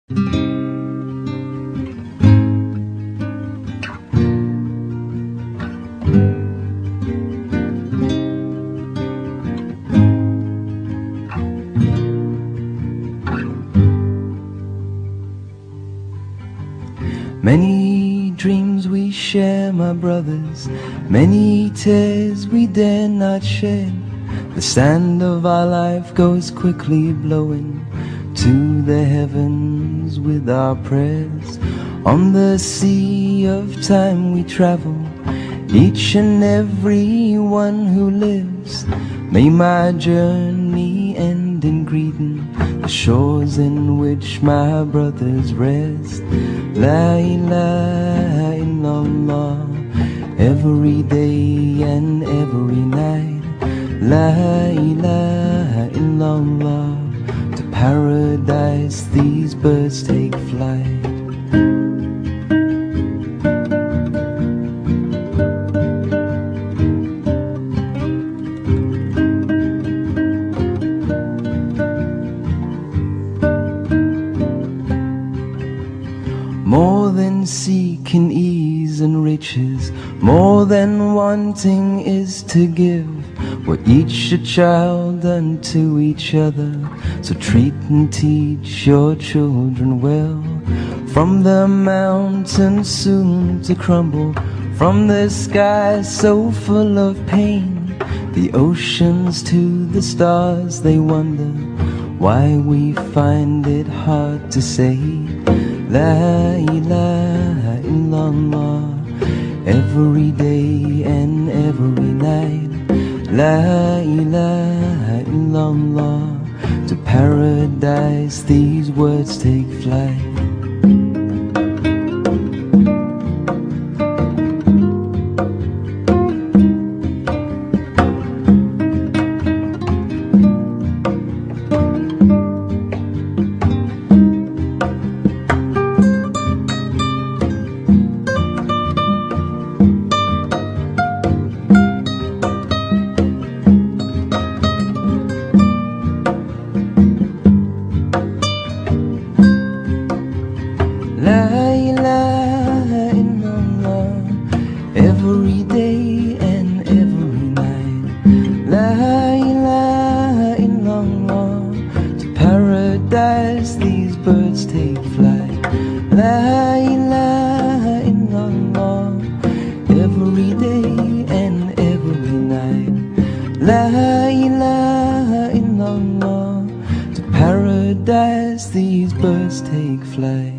Many dreams we share, my brothers, many tears we dare not shed. The sand of our life goes quickly blowing to the heavens with our prayers. On the sea of time we travel, each and every one who lives. May my journey end in greeting the shores in which my brothers rest. La ilaha illallah, every day and every night. La ilaha illallah, to paradise these birds take flight. More than seeking ease and riches, more than wanting is to give. We're each a child unto each other, so treat and teach your children well. From the mountains soon to crumble, from the sky so full of pain, the oceans to the stars they wonder why we find it hard to say. La ilaha illallah, every day and every night. La ilaha illallah, to paradise these words take flight. La ilaha illallah, every day and every night. La ilaha illallah, to paradise these birds take flight. La ilaha illallah, every day and every night. La ilaha illallah, to paradise these birds take flight.